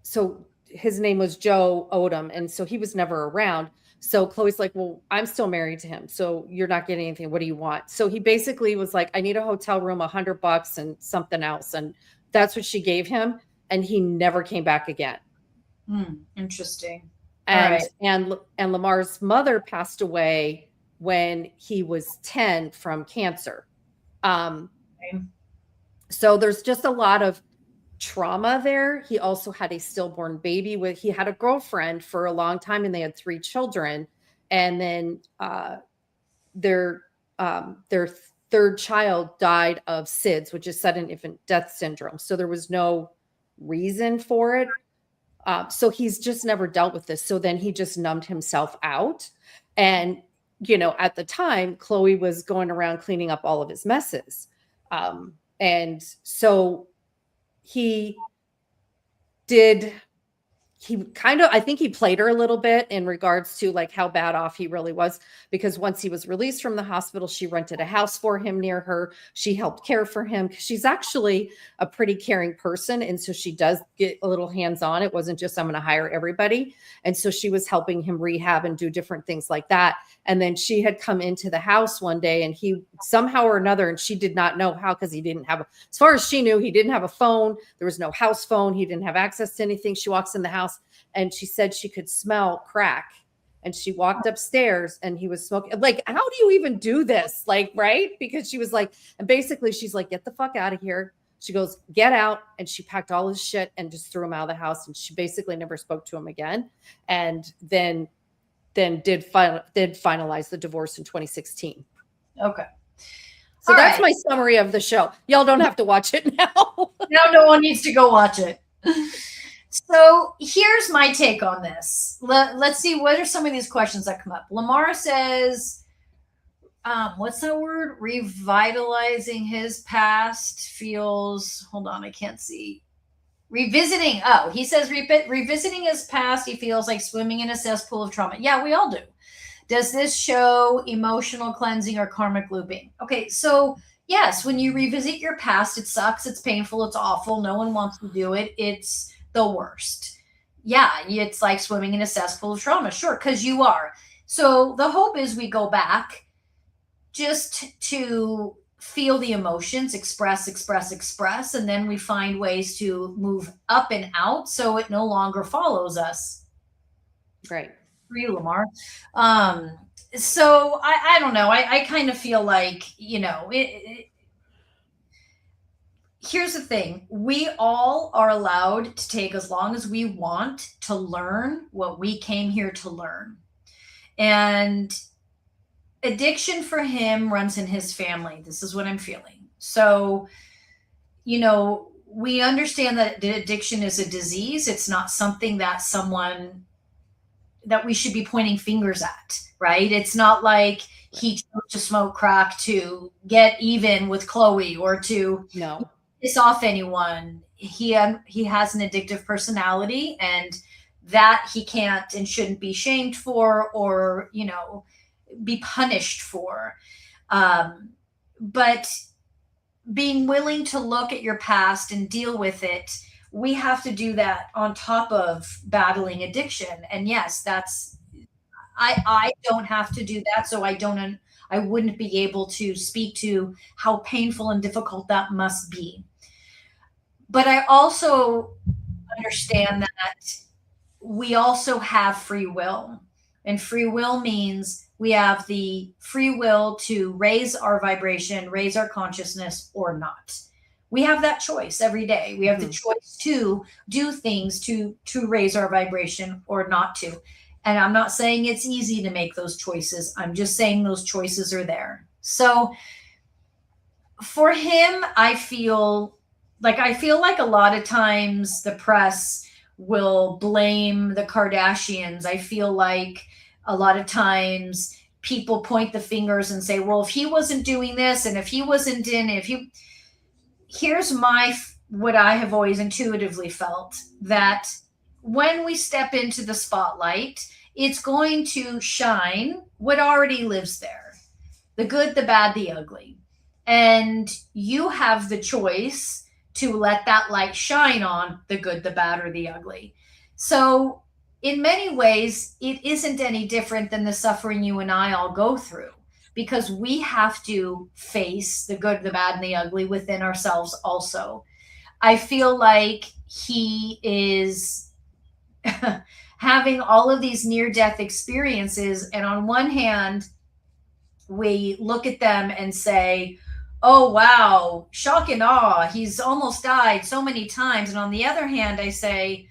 so his name was Joe Odom. And so he was never around. So Chloe's like, well, I'm still married to him. So you're not getting anything. What do you want? So he basically was like, I need a hotel room, $100 and something else. And that's what she gave him. And he never came back again. Interesting. And Lamar's mother passed away when he was 10 from cancer. So there's just a lot of trauma there. He also had a stillborn baby he had a girlfriend for a long time, and they had 3 children. And then their 3rd child died of SIDS, which is sudden infant death syndrome. So there was no reason for it. So he's just never dealt with this. So then he just numbed himself out. And, at the time, Chloe was going around cleaning up all of his messes. And so I think he played her a little bit in regards to like how bad off he really was, because once he was released from the hospital, she rented a house for him near her. She helped care for him because she's actually a pretty caring person. And so she does get a little hands-on. It wasn't just, I'm going to hire everybody. And so she was helping him rehab and do different things like that. And then she had come into the house one day, and he somehow or another, and she did not know how, because he didn't have, as far as she knew, he didn't have a phone. There was no house phone. He didn't have access to anything. She walks in the house and she said she could smell crack. And she walked upstairs and he was smoking. Like, how do you even do this? Like, right? Because she was like, and basically she's like, get the fuck out of here. She goes, get out. And she packed all his shit and just threw him out of the house. And she basically never spoke to him again. And then did finalize the divorce in 2016. Okay. So that's my summary of the show. Y'all don't have to watch it now. Now no one needs to go watch it. So here's my take on this. Let's see, what are some of these questions that come up? Lamar says, what's that word? Revitalizing his past feels, hold on, I can't see. Revisiting. Oh, he says revisiting his past, he feels like swimming in a cesspool of trauma. Yeah, we all do. Does this show emotional cleansing or karmic looping? Okay, so yes, when you revisit your past, it sucks, it's painful, it's awful. No one wants to do it. It's the worst. Yeah, it's like swimming in a cesspool of trauma. Sure, because you are. So the hope is we go back just to feel the emotions, express, and then we find ways to move up and out so it no longer follows us. Right. For you, Lamar. So I don't know. I kind of feel like, here's the thing. We all are allowed to take as long as we want to learn what we came here to learn. And addiction for him runs in his family. This is what I'm feeling. So, we understand that addiction is a disease. It's not something that we should be pointing fingers at, right? It's not like he chose to smoke crack to get even with Chloe or to piss off anyone. He has an addictive personality, and that he can't and shouldn't be shamed for or, be punished for. But being willing to look at your past and deal with it, we have to do that on top of battling addiction. And yes, I don't have to do that. So I wouldn't be able to speak to how painful and difficult that must be. But I also understand that we also have free will, and free will means we have the free will to raise our vibration, raise our consciousness or not. We have that choice every day. We have the choice to do things to raise our vibration or not to. And I'm not saying it's easy to make those choices. I'm just saying those choices are there. So for him, I feel like a lot of times the press will blame the Kardashians. I feel like a lot of times people point the fingers and say, well, if he wasn't doing this, and if he wasn't in, if you, here's what I have always intuitively felt, that when we step into the spotlight, it's going to shine what already lives there, the good, the bad, the ugly. And you have the choice to let that light shine on the good, the bad, or the ugly. So in many ways, it isn't any different than the suffering you and I all go through, because we have to face the good, the bad, and the ugly within ourselves also. I feel like he is having all of these near-death experiences, and on one hand, we look at them and say, oh, wow, shock and awe, he's almost died so many times. And on the other hand, I say,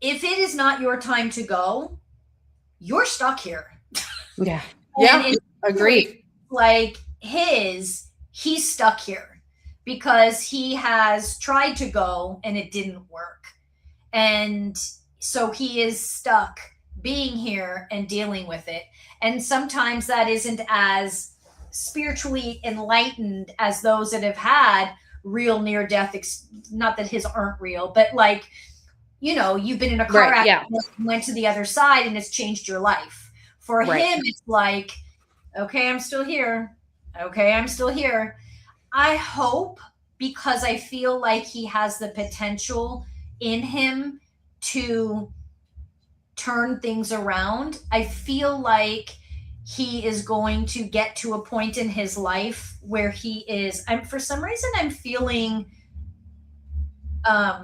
if it is not your time to go, you're stuck here. Yeah. Yeah. Agreed. Like he's stuck here because he has tried to go and it didn't work. And so he is stuck being here and dealing with it. And sometimes that isn't as spiritually enlightened as those that have had real near death, not that his aren't real, but like, you know, you've been in a car accident, went to the other side, and it's changed your life. For him, it's like, okay, I'm still here. Okay, I'm still here. I hope, because I feel like he has the potential in him to turn things around. I feel like he is going to get to a point in his life where he is, for some reason, I'm feeling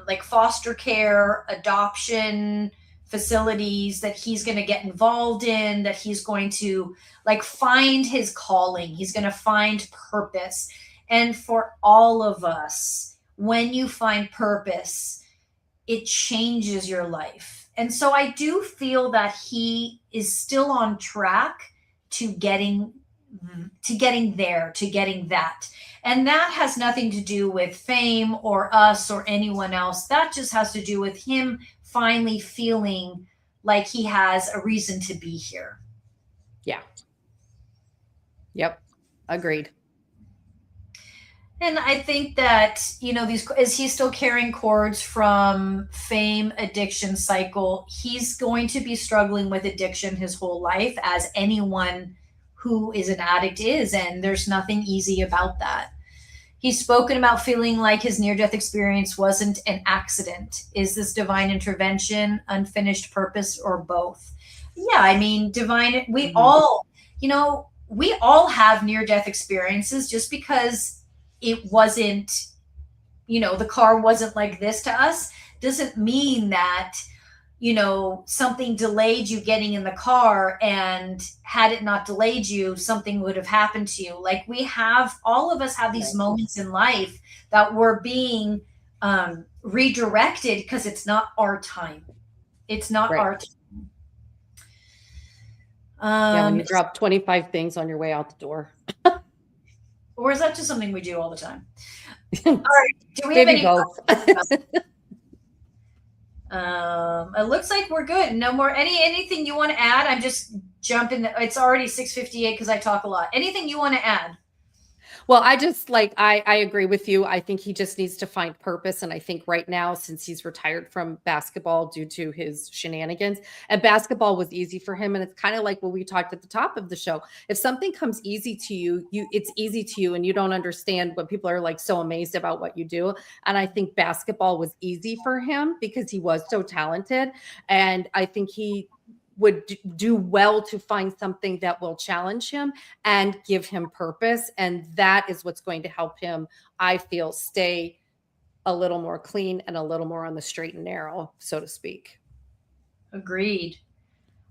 like foster care, adoption facilities that he's going to get involved in, that he's going to like find his calling. He's going to find purpose. And for all of us, when you find purpose, it changes your life. And so I do feel that he is still on track to getting there, to getting that. And that has nothing to do with fame or us or anyone else. That just has to do with him finally feeling like he has a reason to be here. Yeah. Yep. Agreed. And I think that, you know, is he still carrying cords from fame, addiction cycle? He's going to be struggling with addiction his whole life, as anyone who is an addict is. And there's nothing easy about that. He's spoken about feeling like his near-death experience wasn't an accident. Is this divine intervention, unfinished purpose, or both? Yeah, I mean, divine, we all have near-death experiences. Just because it wasn't, you know, the car wasn't like this to us, doesn't mean that, you know, something delayed you getting in the car, and had it not delayed you, something would have happened to you. Like all of us have these moments in life that we're being redirected because it's not our time. It's not our time. When you drop 25 things on your way out the door. Or is that just something we do all the time? All right. Do we have any both? It looks like we're good. No more. Anything you want to add? I'm just jumping. It's already 6:58 because I talk a lot. Anything you want to add? Well, I agree with you. I think he just needs to find purpose. And I think right now, since he's retired from basketball due to his shenanigans, and basketball was easy for him. And it's kind of like what we talked at the top of the show. If something comes easy to you, it's easy to you, and you don't understand what people are like so amazed about what you do. And I think basketball was easy for him because he was so talented. And I think he would do well to find something that will challenge him and give him purpose. And that is what's going to help him, I feel, stay a little more clean and a little more on the straight and narrow, so to speak. Agreed.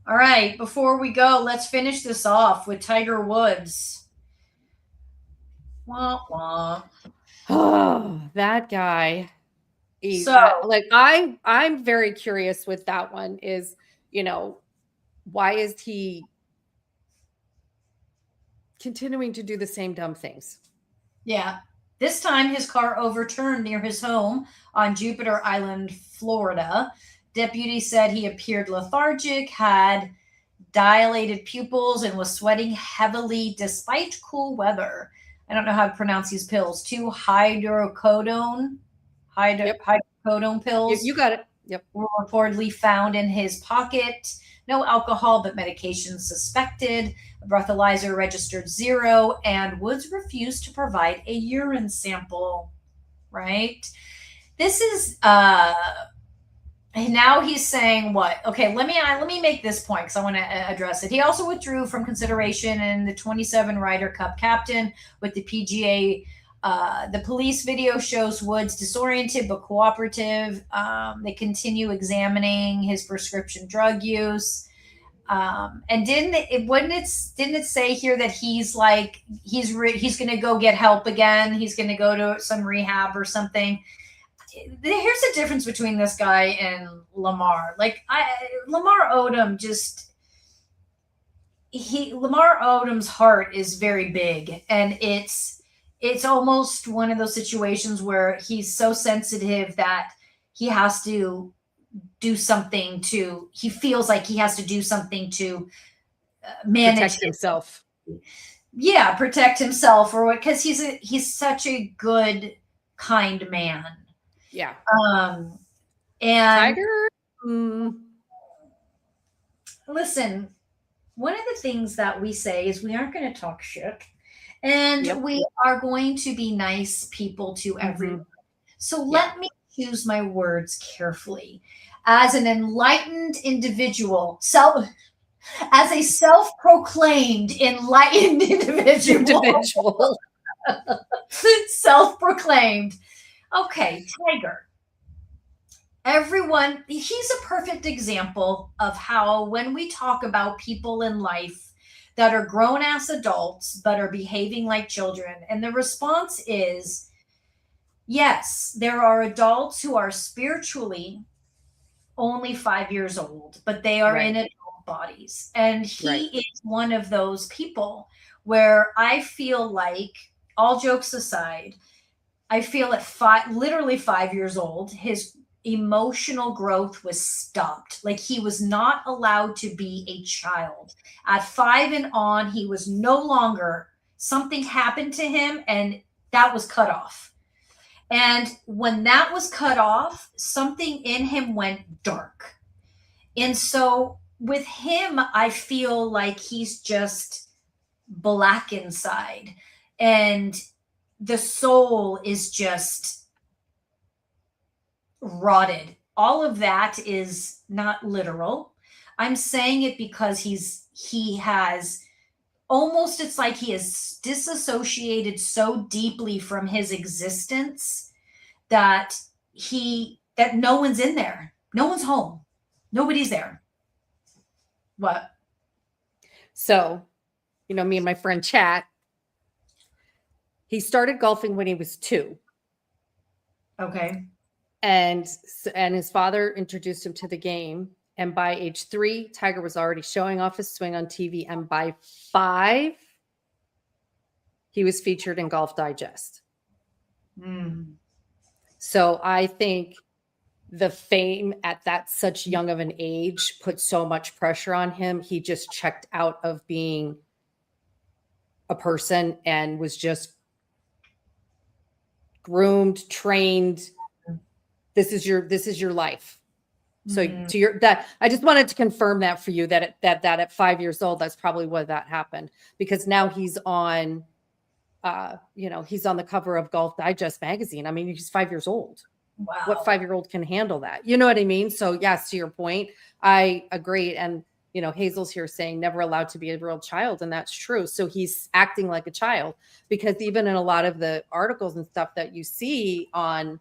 All right. Before we go, let's finish this off with Tiger Woods. Wah, wah. Oh, that guy. So I'm very curious with that one is, why is he continuing to do the same dumb things? yeah, this time his car overturned near his home on Jupiter Island, Florida. Deputies said he appeared lethargic, had dilated pupils, and was sweating heavily despite cool weather. I don't know how to pronounce these pills. 2 hydrocodone Yep. hydrocodone pills You got it. Yep. were reportedly found in his pocket. No alcohol, but medication suspected. A breathalyzer registered 0, and Woods refused to provide a urine sample. Right? This is and now he's saying what? Okay, let me make this point because I want to address it. He also withdrew from consideration in the 27 Ryder Cup captain with the PGA. The police video shows Woods disoriented but cooperative. They continue examining his prescription drug use. And didn't it say here that he's like he's going to go get help again? He's going to go to some rehab or something. Here's the difference between this guy and Lamar. Lamar Odom Lamar Odom's heart is very big, and it's almost one of those situations where he's so sensitive that he has to do something he feels like he has to do something to manage Protect himself. Yeah, protect himself, or what? Because he's such a good, kind man. Yeah. And Tiger. Listen, one of the things that we say is we aren't going to talk shit, and we are going to be nice people to everyone. So let me choose my words carefully. As an enlightened individual, as a self-proclaimed enlightened individual. Self-proclaimed. Okay, Tiger. Everyone, he's a perfect example of how when we talk about people in life that are grown-ass adults but are behaving like children, and the response is, yes, there are adults who are spiritually only 5 years old, but they are in adult bodies. And he is one of those people where I feel like, all jokes aside, I feel at literally 5 years old, his emotional growth was stopped. Like he was not allowed to be a child. At 5 and on, he was no longer, something happened to him and that was cut off. And when that was cut off, something in him went dark. And so with him, I feel like he's just black inside. And the soul is just rotted. All of that is not literal. I'm saying it because he has almost, it's like he is disassociated so deeply from his existence that no one's in there. No one's home. Nobody's there. What? So, me and my friend chat. He started golfing when he was 2. Okay. And his father introduced him to the game. And by age 3, Tiger was already showing off his swing on TV. And by 5, he was featured in Golf Digest. So I think the fame at that such young of an age put so much pressure on him. He just checked out of being a person and was just groomed, trained. This is your life. So I just wanted to confirm that for you that at 5 years old, that's probably what that happened, because now he's on, he's on the cover of Golf Digest magazine. I mean, he's 5 years old. Wow. What 5-year-old can handle that? You know what I mean? So yes, to your point, I agree. And, Hazel's here saying never allowed to be a real child. And that's true. So he's acting like a child, because even in a lot of the articles and stuff that you see on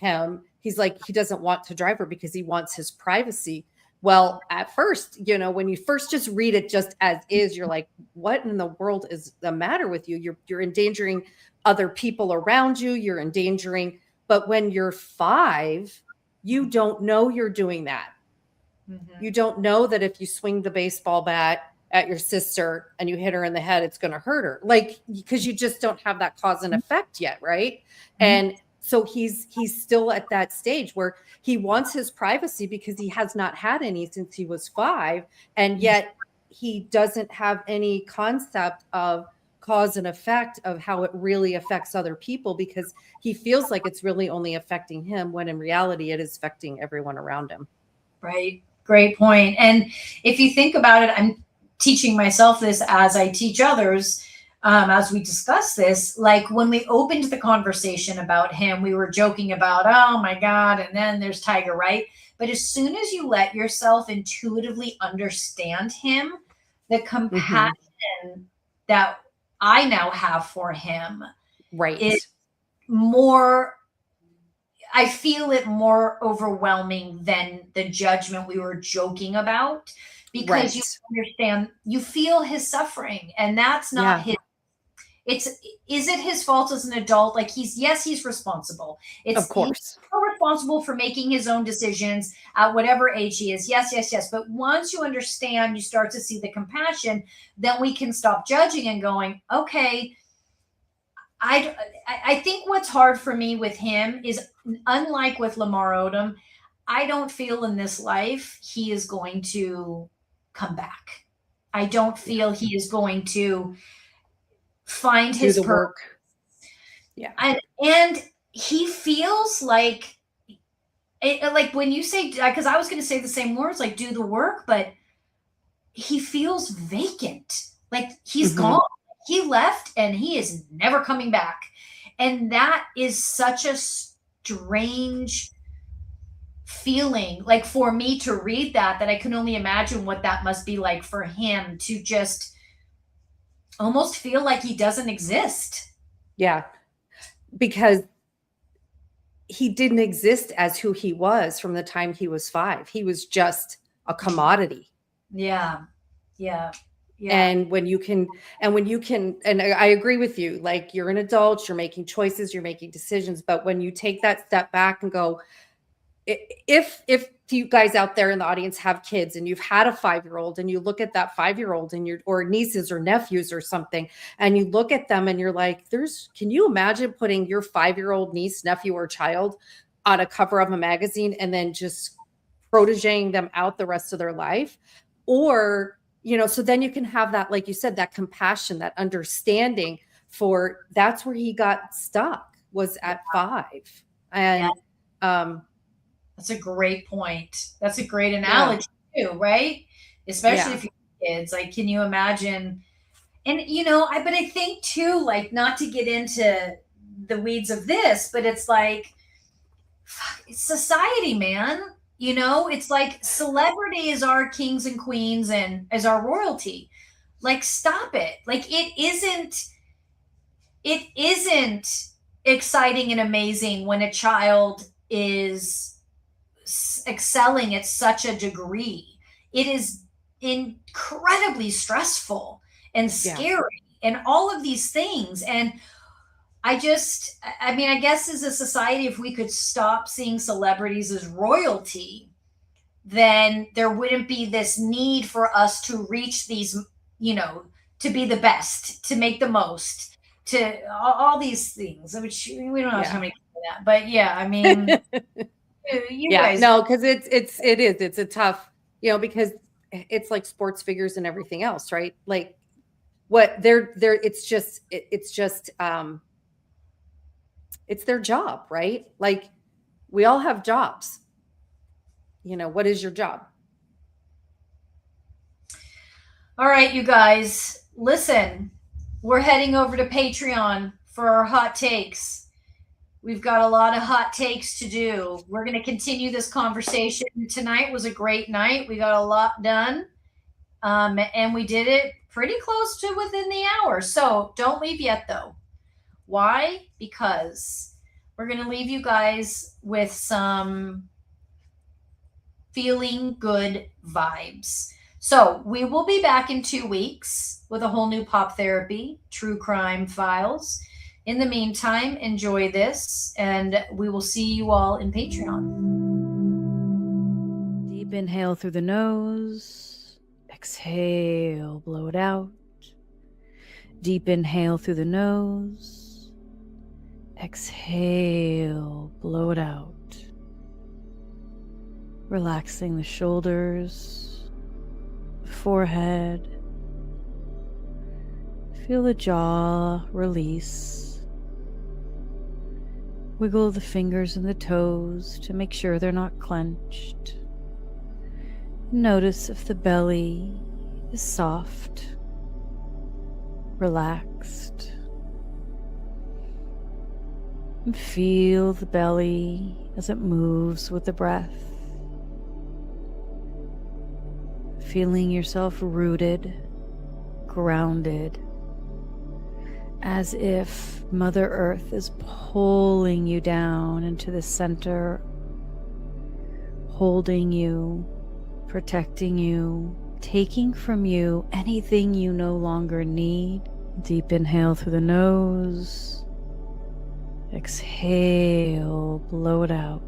him, he's like, he doesn't want to drive her because he wants his privacy. Well, at first, when you first just read it just as is, you're like, what in the world is the matter with you? You're endangering other people around you. You're endangering But when you're 5, you don't know you're doing that. Mhm. You don't know that if you swing the baseball bat at your sister and you hit her in the head, it's going to hurt her. Like, because you just don't have that cause and effect yet, right? And so he's still at that stage where he wants his privacy because he has not had any since he was 5, and yet he doesn't have any concept of cause and effect of how it really affects other people, because he feels like it's really only affecting him, when in reality it is affecting everyone around him. Right. Great point. And if you think about it, I'm teaching myself this as I teach others, as we discuss this. Like, when we opened the conversation about him, we were joking about, oh my God, and then there's Tiger, right? But as soon as you let yourself intuitively understand him, the compassion that I now have for him Right. is more, I feel it more overwhelming than the judgment we were joking about, because you understand, you feel his suffering, and that's not his. Is it his fault as an adult? Like, he's responsible. Of course. He's so responsible for making his own decisions at whatever age he is. Yes. But once you understand, you start to see the compassion, then we can stop judging and going, okay, I think what's hard for me with him is, unlike with Lamar Odom, I don't feel in this life he is going to come back. I don't feel he is going to find his work. Yeah. And he feels like it, like when you say, because I was going to say the same words, like do the work, but he feels vacant. Like he's gone. He left and he is never coming back. And that is such a strange feeling, like for me to read that I can only imagine what that must be like for him, to just almost feel like he doesn't exist. Yeah. Because he didn't exist as who he was from the time he was 5. He was just a commodity. Yeah. And when you can, and I agree with you, like, you're an adult, you're making choices, you're making decisions. But when you take that step back and go, if you guys out there in the audience have kids and you've had a 5-year-old, and you look at that 5-year-old and or nieces or nephews or something, and you look at them and you're like, can you imagine putting your 5-year-old niece, nephew, or child on a cover of a magazine and then just proteging them out the rest of their life? Or, so then you can have that, like you said, that compassion, that understanding for, that's where he got stuck, was at 5. And, that's a great point. That's a great analogy too, right? Especially if you have kids. Like, can you imagine? And but I think too, like, not to get into the weeds of this, but it's like, it's society, man. It's like celebrity is our kings and queens and as our royalty. Like, stop it. Like, it isn't exciting and amazing when a child is excelling at such a degree. It is incredibly stressful and scary and all of these things. And I guess as a society, if we could stop seeing celebrities as royalty, then there wouldn't be this need for us to reach these, to be the best, to make the most, to all these things, which we don't have time to get into that. But you guys. No, because it's a tough, because it's like sports figures and everything else, right? Like, what they're it's their job, right? Like, we all have jobs. What is your job? All right, you guys, listen, we're heading over to Patreon for our hot takes. We've got a lot of hot takes to do. We're going to continue this conversation. Tonight was a great night. We got a lot done. And we did it pretty close to within the hour. So don't leave yet, though. Why? Because we're going to leave you guys with some feeling good vibes. So we will be back in 2 weeks with a whole new Pop Therapy, True Crime Files. In the meantime, enjoy this, and we will see you all in Patreon. Deep inhale through the nose. Exhale, blow it out. Deep inhale through the nose. Exhale, blow it out. Relaxing the shoulders, the forehead. Feel the jaw release. Wiggle the fingers and the toes to make sure they're not clenched. Notice if the belly is soft, relaxed. And feel the belly as it moves with the breath. Feeling yourself rooted, grounded, as if Mother Earth is pulling you down into the center, holding you, protecting you, taking from you anything you no longer need. Deep inhale through the nose. Exhale, blow it out.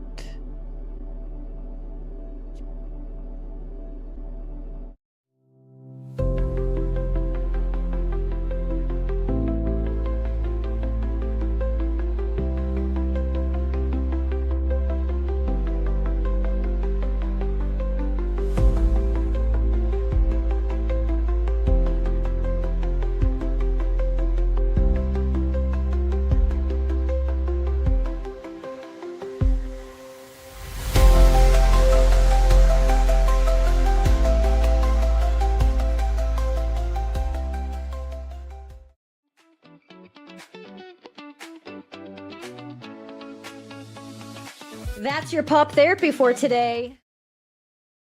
That's your pop therapy for today.